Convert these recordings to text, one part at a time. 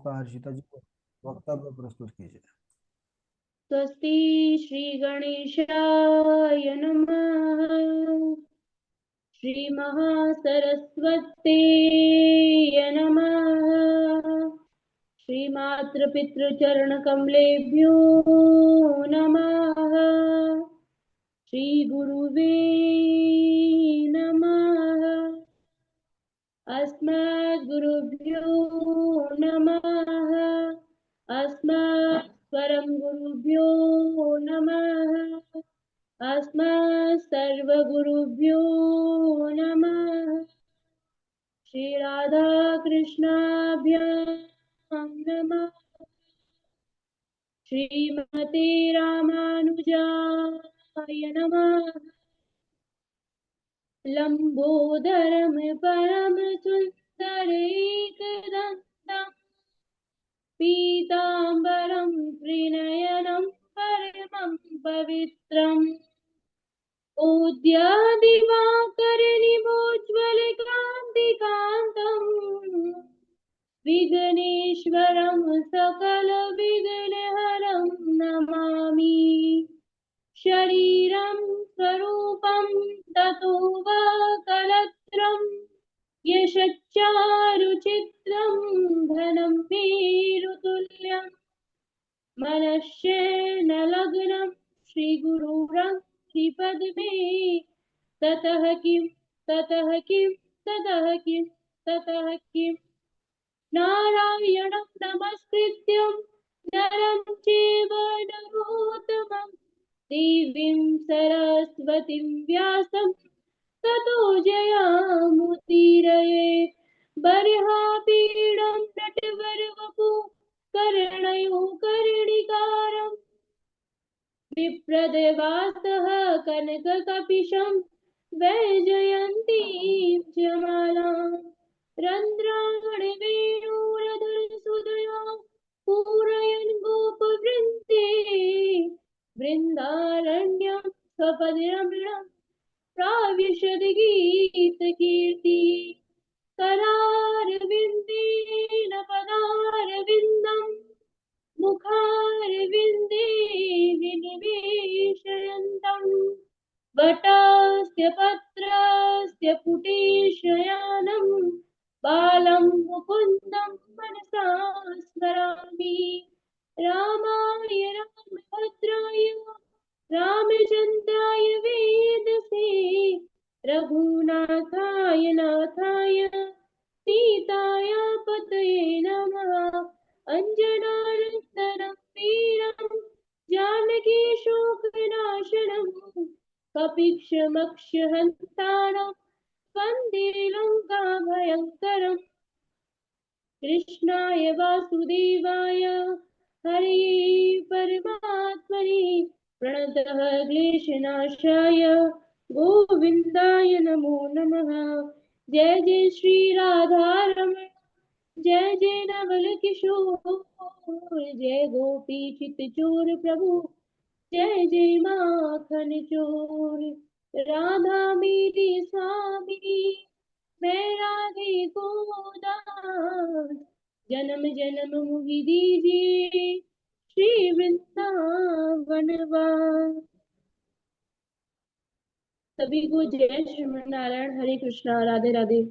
आपका हर्षिता जी वक्तव्य प्रस्तुत कीजिए। स्वस्ति श्री गणेशाय नमः। श्री महासरस्वते नमः। श्री मातृपितृचरण कमलेभ्यो नमः। श्री गुरुवे नमः। अस्मद्गुरुभ्यो नमः। अस्मत् परम गुरुभ्यो नमः। अस्मत् सर्वगुरुभ्यो नमः। श्री राधा कृष्णाभ्यां नमः। श्रीमते रामानुजाय नमः। लंबोदरम परम सुंदरैकदन्तम् पीताम्बरं त्रिनयनं परमं पवित्रम् उद्यादिवाकरनिभोज्ज्वलकान्तिकान्तम् विघ्नेश्वरं सकलविघ्नहरं नमामि। शरीरं स्वरूपं ततो वा कलत्रं यशच्चारुचित्रं धनं मेरुतुल्यम् मनश्चेन लग्नं श्रीगुरुरङ्घ्रिपद्मे ततः किं ततः किं ततः किं ततः किं नारायणं नमस्कृत्यं नरं चैव नरोत्तमं देवीं सरस्वतीं व्यासं ततो जयामुदीरये। बर्हापीडं नटवरवपु कर्णयो कर्णिकारम् विप्रदेवास्तः कनककपिशं वैजयन्तीं च मालाम् रन्ध्राणवेणुरधरसुधया पूरयन् गोपवृन्दे वृन्दारण्यं स्वपदरमणं प्राविशद गीतकीर्ति करारविन्देन पदारविन्दम् मुखारविन्दे विनिवेशयन्तम् वटस्य पत्रस्य पुटेशयानम् बालं मुकुन्दं मनसा स्मरामि। रामाय रामभद्राय रामचन्द्राय वेदसे रघुनाथाय नाथाय सीताय पतये नमः। अञ्जनानन्दनं वीरं जानकी शोकविनाशनं कपीशमक्षहन्तारं वन्दे लङ्काभयङ्करम्। कृष्णाय वासुदेवाय हरये परमात्मने प्रणतः क्लेशनाशाय गोविन्दाय नमो नमः। जय जय श्री राधारमण जय जय नवल किशोर जय गोपी चित चोर प्रभु जय जय माखन चोर। राधा मेरी स्वामी मैं राधे को दास जन्म जन्म मुहि दीजिए श्री वृंदावन वास। सभी को जय श्रीमन नारायण। हरे कृष्णा राधे राधे।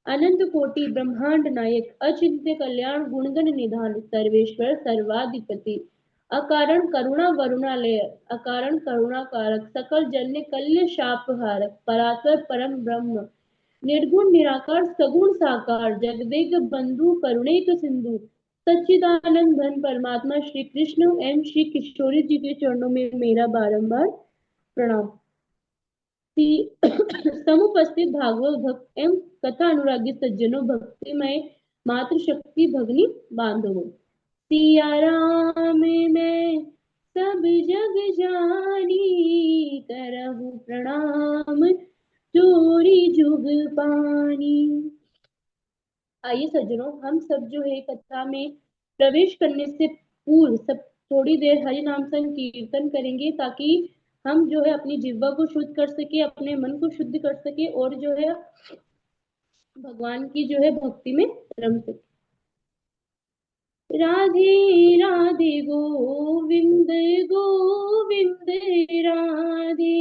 अनंत कोटि ब्रह्मांड नायक अचिंत्य कल्याण गुणगण निधान सर्वेश्वर सर्वाधिपति अकारण करुणा वरुणालय अकारण करुणा कारक सकल जन्य कल्य शापहारक परात्पर परम ब्रह्म निर्गुण निराकार सगुण साकार जगदेक बंधु करुणेक सिंधु सच्चिदानंद घन परमात्मा श्री कृष्ण एवं श्री किशोरी जी के चरणों में मेरा बारंबार प्रणाम। समुपस्थित भागवत भक्त एवं कथा अनुरागी सज्जनों भक्तिमय मातृशक्ति भगनी बांधवों सिया राम मैं सब जग जानी करहु प्रणाम जोरी जुग पानी। आइए सज्जनों, हम सब जो है कथा में प्रवेश करने से पूर्व सब थोड़ी देर हरि नाम संकीर्तन करेंगे ताकि हम जो है अपनी जिह्वा को शुद्ध कर सके, अपने मन को शुद्ध कर सके और जो है भगवान की जो है भक्ति में रम सके। राधे राधे गोविंद गोविंद, राधे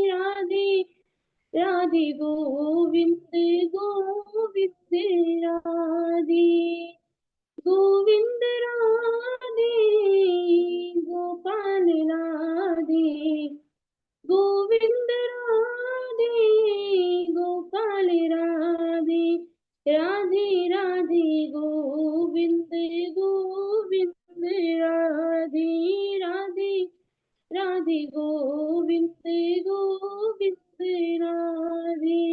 राधे राधे गोविंद गोविंद, राधे गोविंद, राधे गोपाल, राधे गोविंद, राधे गोपाल, राधे राधे राधे गोविंद गोविंद, राधे राधे राधे गोविंद गोविंद, राधे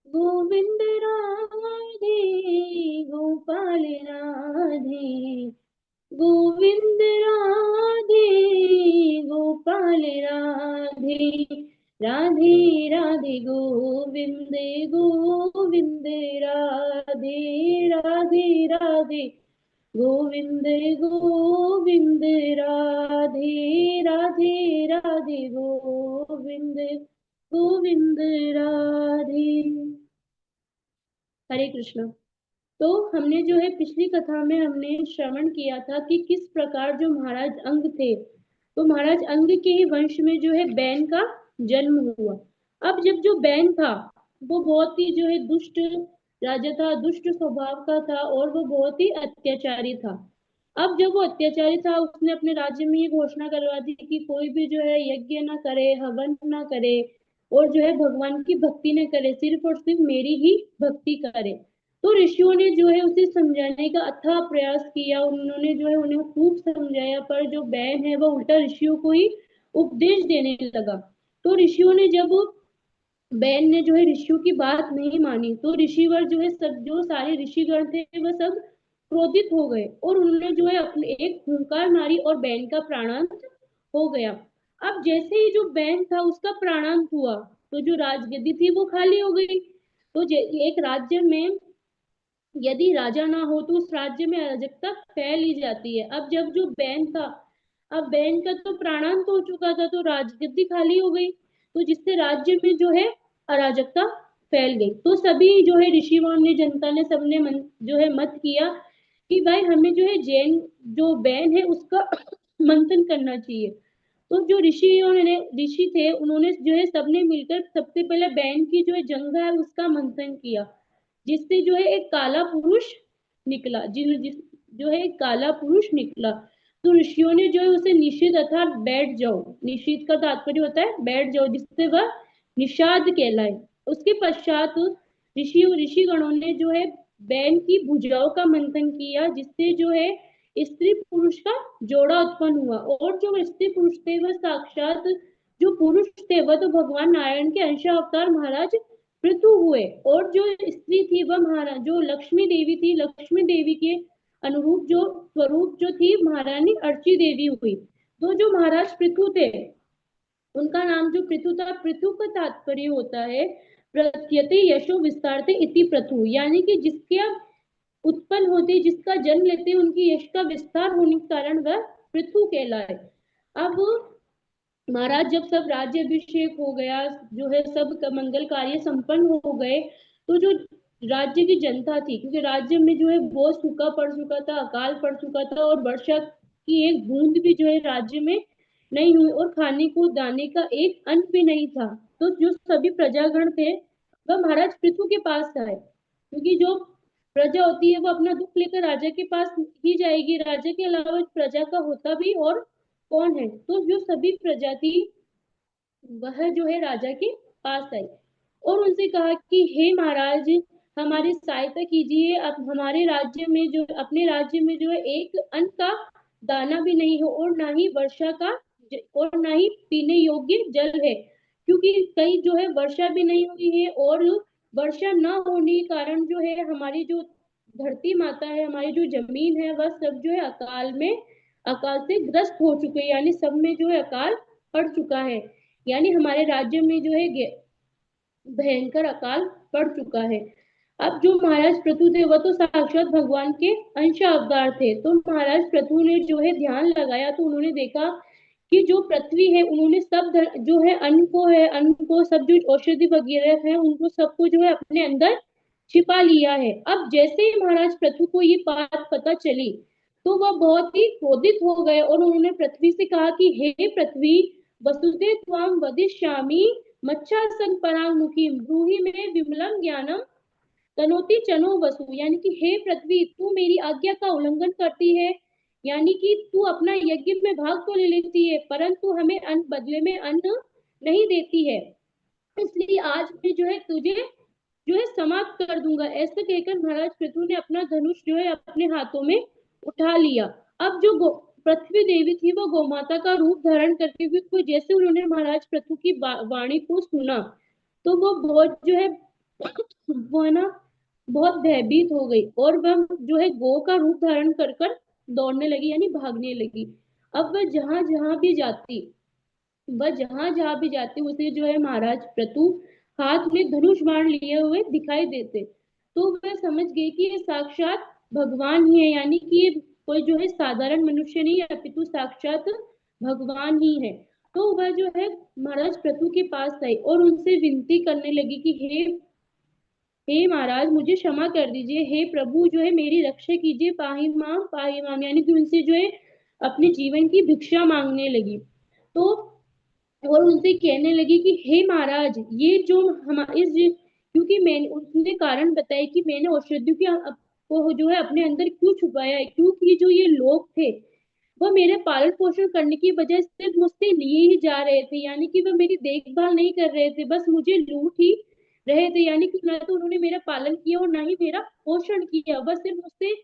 गोविंद, राधे गोपाल, राधे गोविंद, राधे गोपाल, राधे राधे राधे गोविंद गोविंद, राधे राधे राधे गोविंद गोविंद, राधे राधे राधे गोविंद गोविंद, राधे। हरे कृष्ण। तो हमने जो है पिछली कथा में हमने श्रवण किया था कि किस प्रकार जो महाराज अंग थे, तो महाराज अंग के ही वंश में जो है बैन का जन्म हुआ। अब जब जो बैन था वो बहुत ही जो है दुष्ट राजा था, दुष्ट स्वभाव का था और वो बहुत ही अत्याचारी था। अब जब वो अत्याचारी था उसने अपने राज्य में ये घोषणा करवा दी कि कोई भी जो है यज्ञ ना करे, हवन ना करे और जो है भगवान की भक्ति न करे, सिर्फ और सिर्फ मेरी ही भक्ति करे। तो ऋषियों ने जो है उसे समझाने का अथाह प्रयास किया, उन्होंने जो है उन्हें खूब समझाया, पर जो बैन है वो उल्टा ऋषियों को ही उपदेश देने लगा। तो ऋषियों ने जब बैन ने जो है ऋषियों की बात नहीं मानी तो ऋषिवर जो है सब जो सारे ऋषिगण थे वह सब क्रोधित हो गए और उन्होंने जो है अपने एक हुंकार मारी और बैन का प्राणांत हो गया। अब जैसे ही जो बैन था उसका प्राणांत हुआ तो जो राजगद्दी थी वो खाली हो गई। तो एक राज्य में यदि राजा ना हो तो उस राज्य में अराजकता फैल ही जाती है। अब जब जो बैन था, अब बैन का तो प्राणांत हो चुका था तो राजगद्दी खाली हो गई, तो जिससे राज्य में जो है अराजकता फैल गई। तो सभी जो है ऋषियों ने, जनता ने, सबने जो है मत किया कि भाई हमें जो है जैन जो बैन है उसका मंथन करना चाहिए। तो जो ऋषि थे उन्होंने जो है सबने मिलकर सबसे पहले बैन की जो है जंघा है उसका मंथन किया, जिससे जो है एक काला पुरुष निकला, जो है एक काला पुरुष निकला। तो ऋषियों ने जो है उसे निषिद्ध अर्थात बैठ जाओ, निषिद्ध का तात्पर्य होता है बैठ जाओ, जिससे वह निषाद कहलाए। उसके पश्चात ऋषि गणों ने जो है बैन की भुजाओं का मंथन किया, जिससे जो है स्त्री पुरुष का जोड़ा उत्पन्न हुआ। और जो स्त्री पुरुष थे वह साक्षात जो पुरुष थे वह तो भगवान नारायण के अंश अवतार महाराज पृथु हुए, और जो स्त्री थी वह महाराज जो लक्ष्मी देवी थी, लक्ष्मी देवी के अनुरूप जो स्वरूप जो थी महारानी अर्ची देवी हुई। तो जो महाराज पृथु थे उनका नाम जो पृथु था, पृथु का तात्पर्य होता है प्रत्यते यशो विस्तारते इति पृथु, यानी कि जिसके उत्पन्न होते, जिसका जन्म लेते उनकी यश का विस्तार होने के कारण वह पृथु कहलाए। अब महाराज जब सब राज्य अभिषेक हो गया, जो है सब मंगल कार्य संपन्न हो गए, तो जो राज्य की जनता थी, क्योंकि राज्य में जो है बहुत सूखा पड़ चुका था, अकाल पड़ चुका था और वर्षा की एक बूंद भी जो है राज्य में नहीं हुई और खाने को दाने का एक अन्न भी नहीं था। तो जो सभी प्रजागण थे वह महाराज पृथु के पास आए, क्योंकि जो प्रजा होती है वो अपना दुख लेकर राजा के पास ही जाएगी, राजा के अलावा प्रजा का होता भी और कौन है। तो जो सभी प्रजा थी वह जो है राजा के पास आई और उनसे कहा कि हे महाराज हमारी सहायता कीजिए, अब हमारे राज्य में जो अपने राज्य में जो है एक अन्न का दाना भी नहीं हो और ना ही वर्षा का और ना ही पीने योग्य जल है, क्योंकि कहीं जो है वर्षा भी नहीं हुई है और वर्षा न होने के कारण जो है हमारी जो धरती माता है, हमारी जो जमीन है वह सब जो है अकाल से ग्रस्त हो चुके हैं, यानी सब में जो है अकाल पड़ चुका है, यानी हमारे राज्य में जो है भयंकर अकाल पड़ चुका है। अब जो महाराज पृथु थे वह तो साक्षात भगवान के अंश अवतार थे। तो महाराज पृथु ने जो है ध्यान लगाया तो उन्होंने देखा कि जो पृथ्वी है उन्होंने सब जो है अन्न को सब जो औषधि वगैरह है उनको सबको जो है अपने अंदर छिपा लिया है। अब जैसे ही महाराज पृथु को ये बात पता चली तो वह बहुत ही क्रोधित हो गए और उन्होंने पृथ्वी से कहा कि हे पृथ्वी, वसुते त्वां वदिष्यामि मच्छासं परांगमुखी ब्रूहि मे विमलम ज्ञानम तनोति चनो वसु, यानी कि हे पृथ्वी, तू मेरी आज्ञा का उल्लंघन करती है, यानी कि तू अपना यज्ञ में भाग तो ले लेती है परंतु हमें अन्न बदले में अन्न नहीं देती है, इसलिए आज मैं जो है तुझे जो है समाप्त कर दूंगा। ऐसे कहकर महाराज पृथु ने अपना धनुष जो है अपने हाथों में उठा लिया। अब जो पृथ्वी देवी थी वो गौमाता का रूप धारण करके हुए तो जैसे उन्होंने महाराज पृथु की वाणी को सुना तो वो बहुत जो है वो है ना बहुत भयभीत हो गई और वह जो है गौ का रूप धारण कर कर दौड़ने लगी यानी भागने लगी। अब वह जहां जहां भी जाती उसे जो है महाराज पृथु हाथ में धनुष बाण लिए हुए दिखाई देते, तो वह समझ गई कि ये साक्षात भगवान ही है, यानी कि ये कोई जो है साधारण मनुष्य नहीं है अपितु साक्षात भगवान ही है। तो वह जो है महाराज पृथु के पास आई और उनसे विनती करने लगी कि हे महाराज, मुझे क्षमा कर दीजिए, हे प्रभु जो है मेरी रक्षा कीजिए, पाही माम, यानी कि उनसे जो है अपने जीवन की भिक्षा मांगने लगी। तो और उनसे कहने लगी कि हे महाराज, ये जो हमारे क्योंकि मैंने उसने कारण बताया कि मैंने औषधियों की को जो है अपने अंदर क्यों छुपाया है, क्योंकि जो ये लोग थे वह मेरे पालन पोषण करने की वजह से मुझसे लिए ही जा रहे थे, यानी कि वह मेरी देखभाल नहीं कर रहे थे, बस मुझे लूट ही रहे थे, यानी कि ना तो उन्होंने मेरा पालन किया और ना ही मेरा पोषण किया, बस सिर्फ मुझसे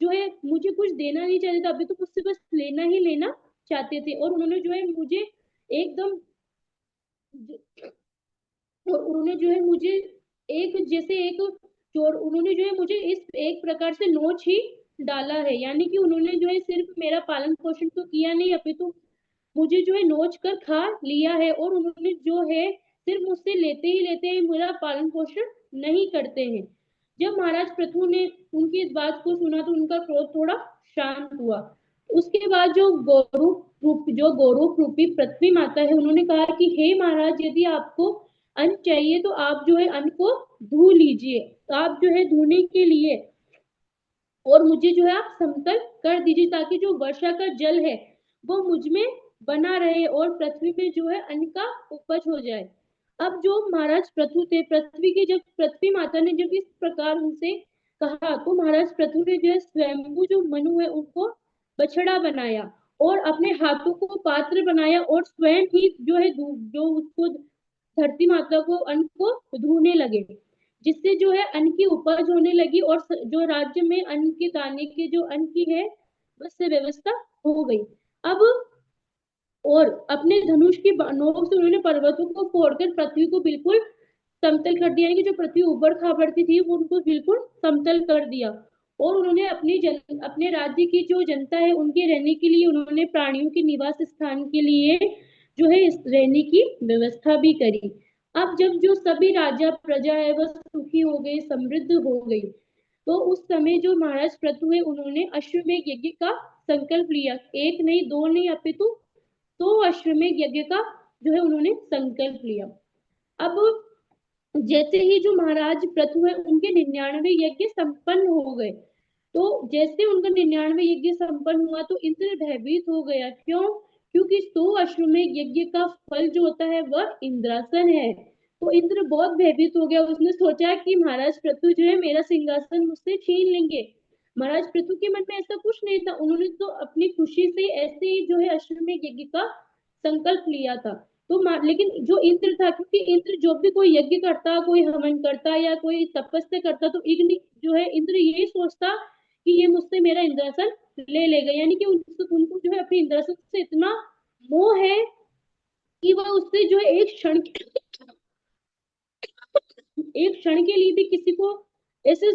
जो है मुझे कुछ देना नहीं चाहते थे, अभी तो मुझसे बस लेना ही लेना चाहते थे। और उन्होंने जो है मुझे एकदम और उन्होंने जो है मुझे एक जैसे एक चोर उन्होंने जो है मुझे इस एक प्रकार से नोच ही डाला है, यानी कि उन्होंने जो है सिर्फ मेरा पालन पोषण तो किया नहीं अपितु मुझे जो है नोच कर खा लिया है और उन्होंने जो है सिर्फ मुझसे लेते ही लेते हैं, मेरा पालन पोषण नहीं करते हैं। जब महाराज पृथु ने उनकी इस बात को सुना तो उनका क्रोध थोड़ा शांत हुआ। उसके बाद जो गौरूप रूपी पृथ्वी माता है उन्होंने कहा कि हे महाराज, यदि आपको अन्न चाहिए तो आप जो है अन्न को धो लीजिए, आप जो है धोने के लिए और मुझे जो है आप समतल कर दीजिए ताकि जो वर्षा का जल है वो मुझ में बना रहे और पृथ्वी में जो है अन्न का उपज हो जाए। अब जो महाराज पृथु थे जब पृथ्वी माता ने जब इस प्रकार उनसे कहा तो महाराज पृथु ने जो है स्वयंभू जो मनु है उनको बछड़ा बनाया और अपने हाथों को पात्र बनाया और स्वयं ही जो है जो उसको धरती माता को अन्न को धोने लगे, जिससे जो है अन्न की उपज होने लगी और जो राज्य में अन्न के दाने के जो अन्न की है उससे व्यवस्था हो गई। अब और अपने धनुष की नोक से उन्होंने पर्वतों को फोड़कर पृथ्वी को बिल्कुल समतल कर दिया, कि जो पृथ्वी ऊबड़ खाबड़ती थी वो उनको बिल्कुल समतल कर दिया और उन्होंने अपने राज्य की जो जनता है उनके रहने के लिए उन्होंने प्राणियों के निवास स्थान के लिए जो है रहने की व्यवस्था भी करी। अब जब जो सभी राजा प्रजा है वह सुखी हो गई, समृद्ध हो गई, तो उस समय जो महाराज पृथु है उन्होंने अश्वमेध यज्ञ का संकल्प लिया, एक नहीं दो नहीं अपितु तो अश्वमेध यज्ञ का जो है उन्होंने संकल्प लिया। अब जैसे ही जो महाराज पृथु है उनके 99 यज्ञ संपन्न हो गए, तो जैसे उनका 99 यज्ञ संपन्न हुआ तो इंद्र भयभीत हो गया। क्यों? क्योंकि 100 अश्वमेध यज्ञ का फल जो होता है वह इंद्रासन है। तो इंद्र बहुत भयभीत हो गया, उसने सोचा कि महाराज पृथु जो है मेरा सिंहासन मुझसे छीन लेंगे। महाराज पृथु के मन में ऐसा कुछ नहीं था, उन्होंने तो अपनी खुशी से ऐसे ही जो है अश्वमेध यज्ञ का संकल्प लिया था। तो लेकिन जो इंद्र था, क्योंकि इंद्र जो भी कोई यज्ञ करता, कोई हवन करता या कोई तपस्या करता तो जो है इंद्र यही सोचता कि ये मुझसे मेरा इंद्रासन ले लेगा, यानी कि उनको जो है अपने इंद्रासन से इतना मोह है कि वह उससे जो है एक क्षण के लिए भी किसी को ऐसे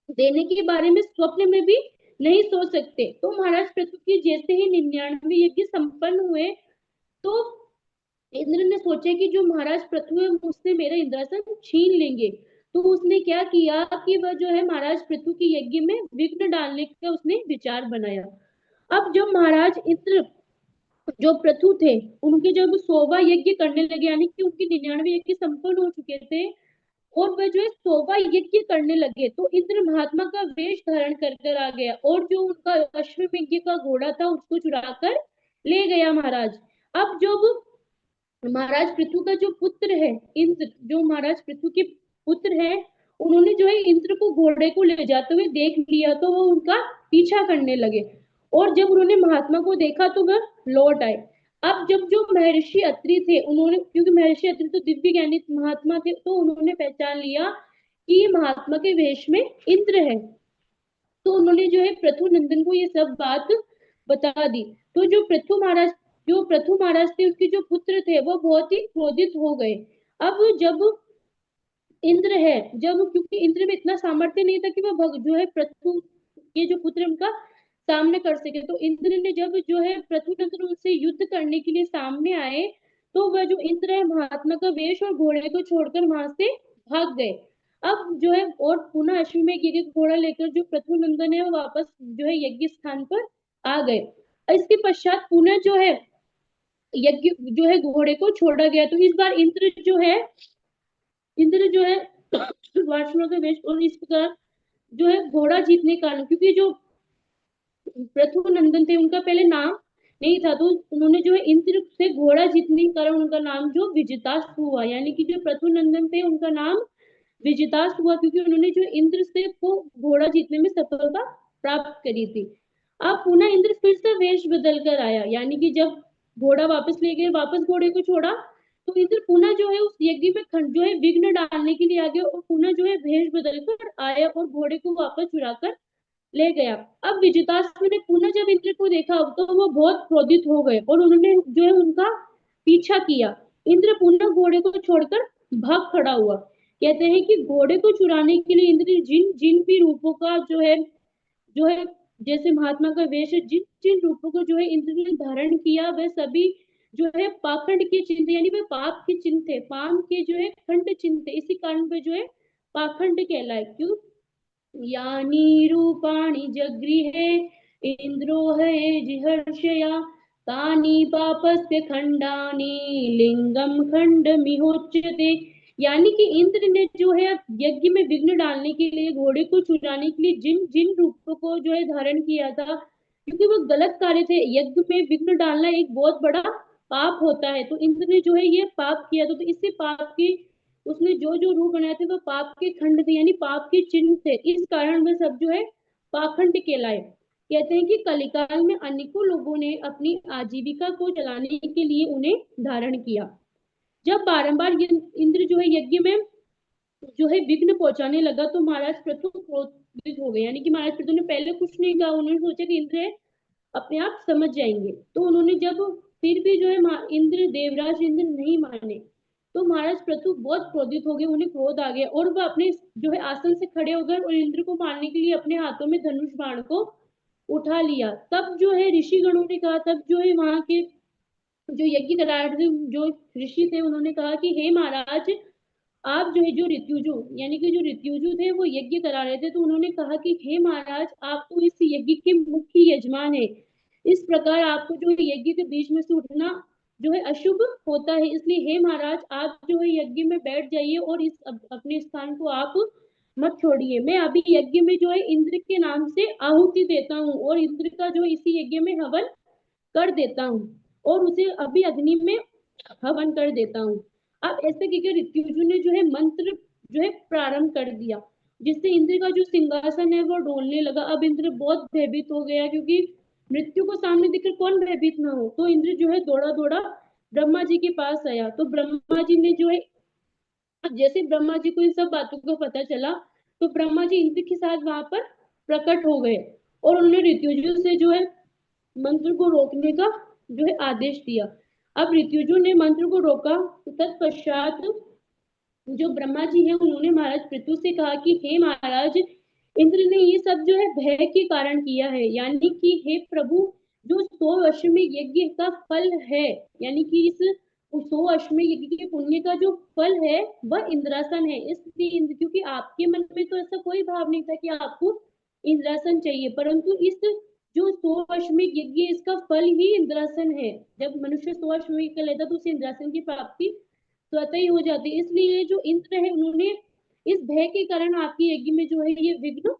देने के बारे में स्वप्न में भी नहीं सोच सकते। तो महाराज पृथु के जैसे ही 99 यज्ञ संपन्न हुए तो इंद्र ने सोचा कि जो महाराज पृथु है मुझसे मेरा इंद्रासन छीन लेंगे, तो उसने क्या किया कि वह जो है महाराज पृथु के यज्ञ में विघ्न डालने का उसने विचार बनाया। अब जब महाराज इंद्र जो पृथु थे उनके जब 100वां यज्ञ करने लगे, यानी कि उनके 99 यज्ञ संपन्न हो चुके थे, और वह जो है 100वां यज्ञ करने लगे। तो इंद्र महात्मा का वेश धारण कर कर आ गया और जो उनका अश्वमेध यज्ञ का घोड़ा था उसको चुरा कर ले गया महाराज। अब जब महाराज पृथु का जो पुत्र है इंद्र, जो महाराज पृथु के पुत्र है, उन्होंने जो है इंद्र को घोड़े को ले जाते हुए देख लिया तो वो उनका पीछा करने लगे। और जब उन्होंने महात्मा को देखा तो वह लौट आए। अब जब जो महर्षि अत्रि थे, उन्होंने, क्योंकि महर्षि अत्रि तो दिव्य ज्ञानी महात्मा थे, तो उन्होंने पहचान लिया कि ये महात्मा के वेश में इंद्र है। तो उन्होंने जो है पृथु नंदन को ये सब बात बता दी। तो जो पृथु महाराज थे, उसके जो पुत्र थे वो बहुत ही क्रोधित हो गए। अब जब इंद्र है, जब, क्योंकि इंद्र में इतना सामर्थ्य नहीं था कि वह जो है पृथु के जो पुत्र उनका सामने कर सके, तो इंद्र ने जब जो है पृथु नंदन उनसे युद्ध करने के लिए सामने आए, तो वह जो इंद्र है महात्मा का वेश और घोड़े को छोड़कर वहां से भाग गए। अब जो है और पुनः अश्वमेध यज्ञ का घोड़ा लेकर जो पृथु नंदन है वो वापस जो है यज्ञ स्थान पर आ गए। इसके पश्चात पुनः जो है यज्ञ जो है घोड़े को छोड़ा गया। तो इस बार इंद्र जो है वासुदेव के वेश और इस प्रकार जो है घोड़ा जीतने का, क्योंकि जो पृथु नंदन थे उनका पहले नाम नहीं था, तो उन्होंने जो है इंद्र से घोड़ा जीतने के कारण उनका नाम जो विजिताश्व हुआ, यानी कि जो पृथु नंदन थे उनका नाम विजिताश्व हुआ, क्योंकि उन्होंने जो इंद्र से को घोड़ा जीतने में सफलता प्राप्त करी थी। अब पुनः इंद्र फिर से वेश बदल कर आया, यानी कि जब घोड़ा वापस ले गए, वापस घोड़े को छोड़ा, तो इंद्र पुनः जो है उस यज्ञ में खंड जो है विघ्न डालने के लिए आ गया और पुनः जो है भेष बदल कर आया और घोड़े को वापस चुरा कर ले गया। अब विजिताश्व ने पुनः जब इंद्र को देखा तो वो बहुत क्रोधित हो गए और उन्होंने जो है उनका पीछा किया। इंद्र पुनः घोड़े को छोड़कर भाग खड़ा हुआ। कहते हैं कि घोड़े को चुराने के लिए इंद्र ने जिन जिन भी रूपों का जो है जैसे महात्मा का वेश है, जिन जिन रूपों को जो है इंद्र ने धारण किया, वह सभी जो है पाखंड के चिन्ह थे, यानी वह पाप के चिन्ह थे, पाप के जो है खंड चिन्ह थे। इसी कारण पे जो है पाखंड कहलाए। क्यों? यानी रूपाणि जगृहे इंद्रो है जिहर्षया तानि पापस्य खंडानि लिंगम खंडमिहोच्यते। यानी कि इंद्र ने जो है यज्ञ में विघ्न डालने के लिए, घोड़े को चुराने के लिए जिन जिन रूपों को जो है धारण किया था, क्योंकि वो गलत कार्य थे, यज्ञ में विघ्न डालना एक बहुत बड़ा पाप होता है, तो इंद्र ने जो है ये पाप किया था। तो इससे पाप की, उसने जो जो रूप बनाए थे वो पाप के खंड थे, यानी पाप के चिन्ह थे, इस कारण वह सब जो है पाखंड कहलाए। कहते हैं कि कलिकाल में अनेकों लोगों ने अपनी आजीविका को चलाने के लिए उन्हें धारण किया। जब बारंबार इंद्र जो है यज्ञ में जो है विघ्न पहुंचाने लगा तो महाराज पृथु क्रोधित हो गए। यानी कि महाराज पृथु ने पहले कुछ नहीं कहा, उन्होंने सोचा कि इंद्र है, अपने आप समझ जाएंगे। तो उन्होंने जब फिर भी जो है इंद्र, देवराज इंद्र नहीं माने, तो महाराज पृथु बहुत क्रोधित हो गए, उन्हें क्रोध आ गया और वह अपने जो है आसन से खड़े हो गए और इंद्र को मारने के लिए अपने हाथों में धनुष बाण को उठा लिया। तब जो है ऋषि गणों ने कहा, तब जो है वहां के जो यज्ञ करा रहे थे जो ऋषि थे, उन्होंने कहा कि हे महाराज, आप जो है जो ऋत्युजु, यानी कि जो ऋत्युजु थे वो यज्ञ करा रहे थे, तो उन्होंने कहा कि हे महाराज, आप तो इस यज्ञ के मुख्य यजमान है, इस प्रकार आपको जो है यज्ञ के बीच में से उठना जो है अशुभ होता है, इसलिए हे महाराज, आप जो है यज्ञ में बैठ जाइए और इस अपने स्थान को आप मत छोड़िए। मैं अभी यज्ञ में जो है इंद्र के नाम से आहुति देता हूँ और इंद्र का जो इसी यज्ञ में हवन कर देता हूँ और उसे अभी अग्नि में हवन कर देता हूँ। अब ऐसे कहकर ऋत्युजु ने जो है मंत्र जो है प्रारंभ कर दिया, जिससे इंद्र का जो सिंहासन है वो डोलने लगा। अब इंद्र बहुत भयभीत हो गया, क्योंकि मृत्यु को सामने देखकर कौन भयभीत ना हो। तो इंद्र जो है दौड़ा दौड़ा ब्रह्मा जी के पास आया। तो ब्रह्मा जी ने जो है, जैसे ब्रह्मा जी को इन सब बातों का पता चला, तो ब्रह्मा जी इंद्र के साथ वहां पर प्रकट हो गए और उन्होंने ऋत्युजु से जो है मंत्र को रोकने का जो है आदेश दिया। अब ऋत्युजु ने मंत्र को रोका, तत्पश्चात जो ब्रह्मा जी हैं उन्होंने महाराज पृथु से कहा कि हे महाराज, इंद्र ने ये सब जो है भय के कारण किया है, यानी कि हे प्रभु, जो 100 अश्वमेध यज्ञ का फल है, यानी कि इस 100 अश्वमेध यज्ञ के पुण्य का जो फल है वह इंद्रासन है। इसलिए इंद्र, क्योंकि आपके मन में तो ऐसा कोई भाव नहीं था कि आपको इंद्रासन चाहिए, परंतु इस जो 100 अश्वमेध यज्ञ, इसका फल ही इंद्रासन है। जब मनुष्य 100 अश्वमेध कर लेता तो उसे इंद्रासन की प्राप्ति स्वतः ही हो जाती है। इसलिए जो इंद्र है उन्होंने इस भय के कारण आपके यज्ञ में जो है ये विघ्न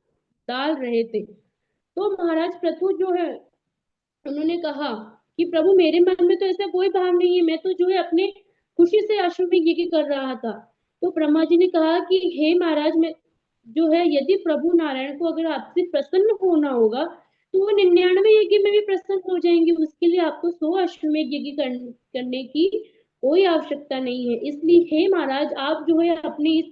डाल रहे थे। तो महाराज पृथु जो है उन्होंने कहा कि प्रभु मेरे मन में तो ऐसा कोई भाव नहीं है, मैं तो जो है अपने खुशी से अश्वमेध यज्ञ कर रहा था। तो ब्रह्मा जी ने कहा कि हे महाराज, मैं जो है यदि प्रभु नारायण को अगर आपसे प्रसन्न होना होगा तो वो 99 यज्ञ में भी प्रसन्न हो जाएंगे, उसके लिए आपको 100 अश्वमेध यज्ञ करने की कोई आवश्यकता नहीं है। इसलिए हे महाराज, आप जो है अपने इस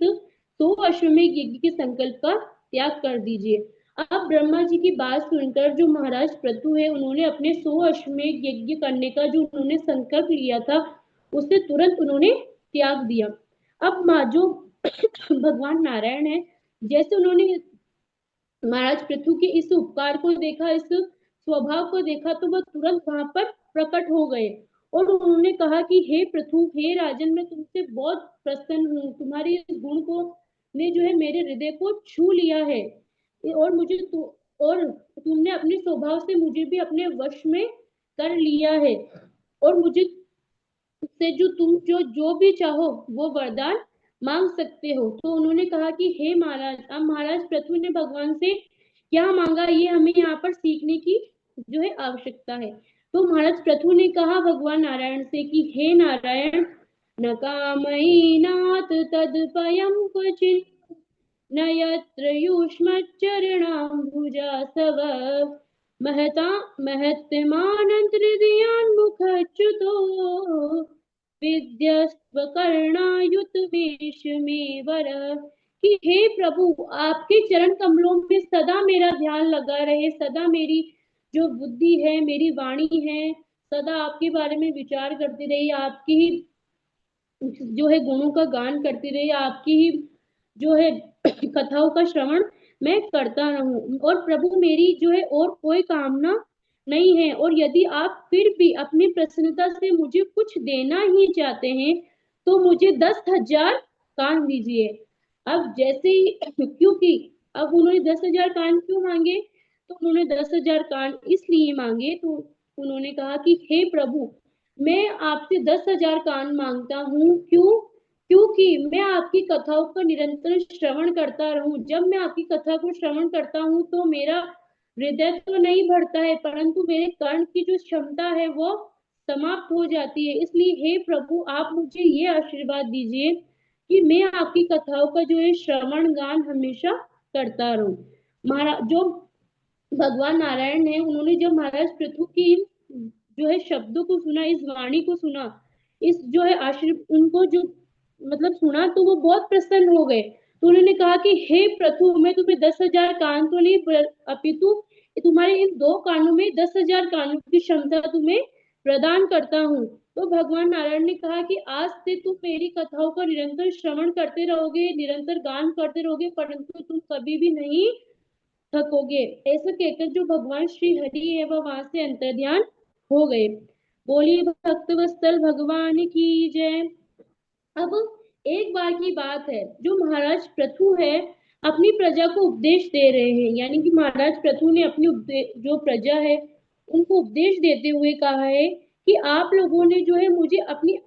100 अश्वमेध यज्ञ के संकल्प का त्याग कर दीजिए। अब ब्रह्मा जी की बात सुनकर जो महाराज पृथु है उन्होंने अपने 100 अश्वमेध यज्ञ करने का जो उन्होंने संकल्प लिया था उसे तुरंत उन्होंने त्याग दिया। अब माँ जो भगवान नारायण है, जैसे उन्होंने महाराज पृथु के इस उपकार को देखा, इस स्वभाव को देखा, तो वह तुरंत वहां पर प्रकट हो गए और उन्होंने कहा कि हे पृथु, हे राजन, मैं तुमसे बहुत प्रसन्न हूँ, तुम्हारी इस गुण को ने जो है मेरे हृदय को छू लिया है और और तुमने अपने स्वभाव से मुझे भी अपने वश में कर लिया है और मुझे से जो तुम जो भी चाहो वो वरदान मांग सकते हो। तो उन्होंने कहा कि हे महाराज, अब महाराज पृथु ने भगवान से क्या मांगा ये हमें यहाँ पर सीखने की जो है आवश्यकता है। तो महाराज पृथु ने कहा भगवान नारायण से कि हे नारायण, न कामयी नाथ तदपयम क्वचित्, न यत्र युष्मच्चरणाम्बुजासव, महता महत्यमानन्तहृदयान्मुखच्युतो, विद्यस्वकर्णायुतवेश मे वर। कि हे प्रभु, आपके चरण कमलों में सदा मेरा ध्यान लगा रहे, सदा मेरी जो बुद्धि है, मेरी वाणी है, सदा आपके बारे में विचार करती रही, आपकी ही जो है गुणों का गान करती रही, आपकी ही जो है कथाओं का श्रवण मैं करता रहूं। और प्रभु मेरी जो है और कोई कामना नहीं है, और यदि आप फिर भी अपनी प्रसन्नता से मुझे कुछ देना ही चाहते हैं तो मुझे 10,000 कान दीजिए। अब जैसे ही क्योंकि अब उन्होंने 10,000 कान क्यों मांगे, तो उन्होंने 10,000 कान इसलिए मांगे, तो उन्होंने कहा कि हे प्रभु, मैं आपसे 10,000 कान मांगता हूँ, क्यों? क्योंकि मैं आपकी कथाओं का निरंतर श्रवण करता रहूं। जब मैं आपकी कथा को श्रवण करता हूँ तो मेरा हृदय तो नहीं भरता है, परंतु मेरे कर्ण की जो क्षमता है वो समाप्त हो जाती है। इसलिए हे प्रभु, आप मुझे ये आशीर्वाद दीजिए कि मैं आपकी कथाओं का जो है श्रवण गान हमेशा करता रहूं। महाराज जो भगवान नारायण है, उन्होंने जब महाराज पृथु की जो है शब्दों को सुना, इस वाणी को सुना, इस जो है आशीर्वाद उनको जो मतलब सुना, तो वो बहुत प्रसन्न हो गए। तो उन्होंने कहा कि हे पृथु, मैं तुम्हें 10,000 कान तो नहीं अपितु तुम्हारे इन 2 कानों में 10,000 कानों की क्षमता तुम्हें प्रदान करता हूँ। तो भगवान नारायण ने कहा कि आज से तुम मेरी कथाओं का निरंतर श्रवण करते रहोगे, निरंतर गान करते रहोगे, परंतु तुम कभी भी नहीं थकोगे। ऐसा कहकर जो भगवान श्री हरि है वह वहां से अंतर्ध्यान हो गए। बोलिए भक्त वत्सल भगवान की जय। अब एक बार की बात है, जो महाराज पृथु है अपनी प्रजा को उपदेश दे रहे हैं, यानी कि महाराज पृथु ने अपनी जो प्रजा है उनको उपदेश देते हुए कहा है कि आप लोगों ने जो है मुझे अपनी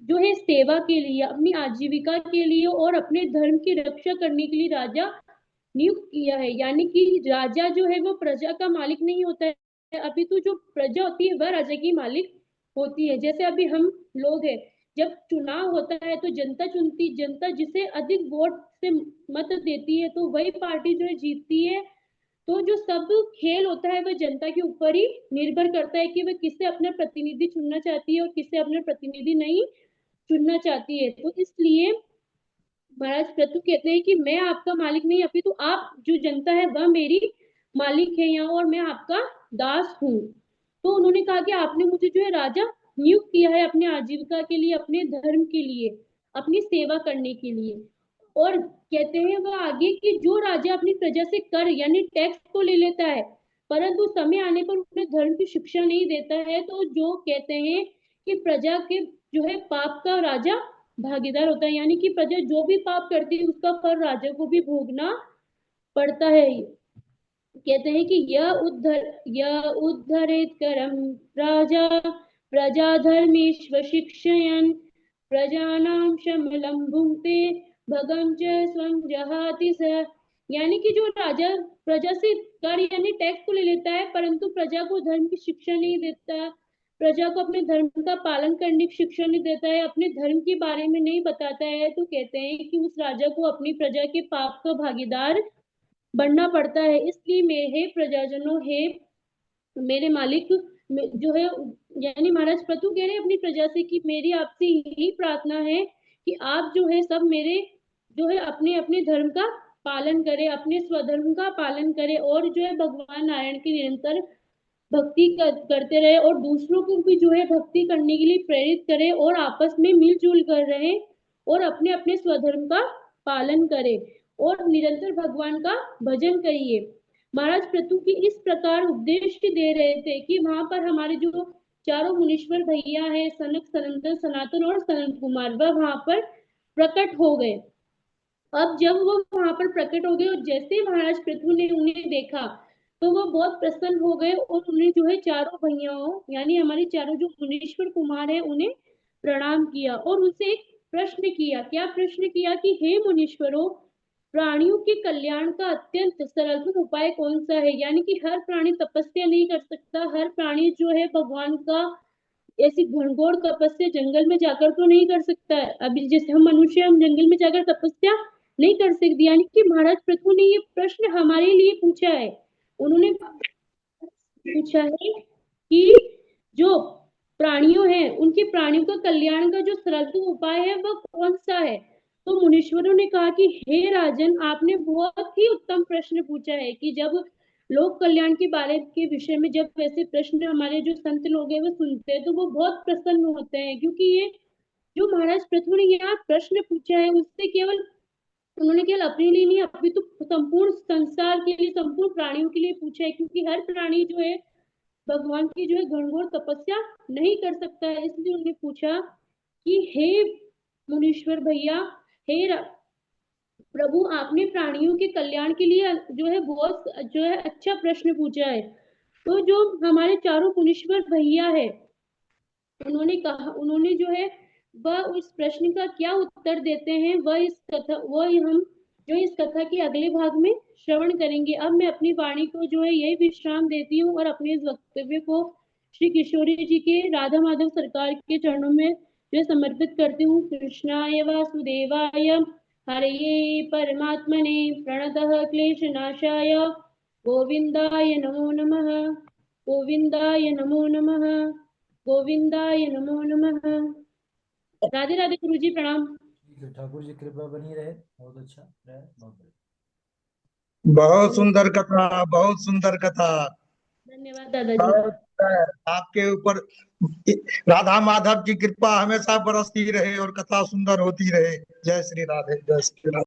जो है सेवा के लिए, अपनी आजीविका के लिए और अपने धर्म की रक्षा करने के लिए राजा नियुक्त किया है। यानी कि राजा जो है वो प्रजा का मालिक नहीं होता है, अभी तो जो प्रजा होती है वह राजा की मालिक होती है। जैसे अभी हम लोग हैं, जब चुनाव होता है तो जनता चुनती, जनता जिसे अधिक वोट से मत देती है तो वही पार्टी जो है जीतती है। तो जो सब खेल होता है वह जनता के ऊपर ही निर्भर करता है कि वह किसे अपना प्रतिनिधि चुनना चाहती है और किसे अपना प्रतिनिधि नहीं चुनना चाहती है। तो इसलिए महाराज पृथु कहते हैं कि मैं आपका मालिक नहीं, अभी तो आप जो जनता है वह मेरी मालिक है यहाँ, और मैं आपका दास हूँ। तो उन्होंने कहा कि आपने मुझे जो है राजा नियुक्त किया है अपने आजीविका के लिए, अपने धर्म के लिए, अपनी सेवा करने के लिए। और कहते हैं वह आगे कि जो राजा अपनी प्रजा से कर यानी टैक्स तो ले लेता है, परंतु समय आने पर उन्हें धर्म की शिक्षा नहीं देता है, तो जो कहते हैं कि प्रजा के जो है पाप का राजा भागीदार होता है, यानी कि प्रजा जो भी पाप करती है उसका फल राजा को भी भोगना पड़ता है। कहते हैं कि यह उद्धरेत करम राजा, प्रजा धर्मेश्व शिक्षयन्, प्रजानां शमलं भुङ्क्ते, भगं च स्वं जहाति स। यानी कि जो राजा प्रजा से कर यानी टैक्स को ले लेता है, परंतु प्रजा को धर्म की शिक्षा नहीं देता, प्रजा को अपने धर्म का पालन करने की शिक्षा नहीं देता है, अपने धर्म के बारे में नहीं बताता है, तो कहते हैं कि उस राजा को अपनी प्रजा के पाप का भागीदार बनना पड़ता है। इसलिए हे प्रजाजनों, हे मेरे मालिक, जो है यानी महाराज पृथु कह रहे हैं अपनी प्रजा से कि मेरी आपसे यही प्रार्थना है कि आप जो है सब मेरे जो है अपने अपने धर्म का पालन करें, अपने स्वधर्म का पालन करें, और जो है भगवान नारायण की निरंतर भक्ति करते रहे, और दूसरों को भी जो है भक्ति करने के लिए प्रेरित करें, और आपस में मिलजुल कर रहे, और अपने अपने स्वधर्म का पालन करें, और निरंतर भगवान का भजन करिए। महाराज पृथु की इस प्रकार उपदेश दे रहे थे कि वहां पर हमारे जो चारों मुनीश्वर भैया है, सनक, सनंदन, सनातन और सनत कुमार, वह वहां पर प्रकट हो गए। अब जब वो वहां पर प्रकट हो गए और जैसे महाराज पृथु ने उन्हें देखा, तो वो बहुत प्रसन्न हो गए, और उन्हें जो है चारों भैयाओं यानी हमारे चारों जो मुनीश्वर कुमार है उन्हें प्रणाम किया, और उनसे एक प्रश्न किया। क्या प्रश्न किया कि हे मुनीश्वरों, प्राणियों के कल्याण का अत्यंत सरलतम उपाय कौन सा है? यानी कि हर प्राणी तपस्या नहीं कर सकता, हर प्राणी जो है भगवान का ऐसी घनघोर तपस्या जंगल में जाकर तो नहीं कर सकता है। अभी जैसे हम मनुष्य, हम जंगल में जाकर तपस्या नहीं कर सकते, यानी कि महाराज पृथु ने ये प्रश्न हमारे लिए पूछा है। उन्होंने पूछा है कि जो प्राणियों हैं, उनके प्राणियों का कल्याण का जो सरलतम उपाय है वह कौन सा है? तो मुनीश्वरों ने कहा कि हे राजन, आपने बहुत ही उत्तम प्रश्न पूछा है कि जब लोक कल्याण के बारे के विषय में जब ऐसे प्रश्न हमारे जो संत लोग हैं वो सुनते हैं, तो वो बहुत प्रसन्न होते हैं, क्योंकि ये जो महाराज पृथु ने यहाँ प्रश्न पूछा है उससे केवल उन्होंने केवल अपने लिए नहीं, अभी तो संपूर्ण संसार के लिए, संपूर्ण प्राणियों के लिए पूछा है, क्योंकि हर प्राणी जो है भगवान की जो है घनघोर तपस्या नहीं कर सकता है। इसलिए उन्होंने पूछा कि हे मुनीश्वर भैया, हे प्रभु, आपने प्राणियों के कल्याण के लिए जो है बहुत जो है अच्छा प्रश्न पूछा है। तो जो हमारे चारों मुनीश्वर भैया है, उन्होंने कहा, उन्होंने जो है वह उस प्रश्न का क्या उत्तर देते हैं, वह हम जो इस कथा के अगले भाग में श्रवण करेंगे। अब मैं अपनी वाणी को जो है यही विश्राम देती हूँ, और अपने इस वक्तव्य को श्री किशोरी जी के, राधा माधव सरकार के चरणों में जो है समर्पित करती हूँ। कृष्णाय वासुदेवाय हरये परमात्मने प्रणतः क्लेशनाशाय गोविंदाय नमो नमः, गोविंदाय नमो नमः, गोविंदाय नमो नमः। राधे राधे गुरु जी, प्रणाम। ठीक है, ठाकुर जी कृपा बनी रहे, बहुत अच्छा रहे, बहुत बढ़िया। बहुत सुंदर कथा, बहुत सुंदर कथा। धन्यवाद दादाजी। बहुत आपके ऊपर राधा माधव की कृपा हमेशा बरसती रहे और कथा सुंदर होती रहे। जय श्री राधे, जय श्री राधे।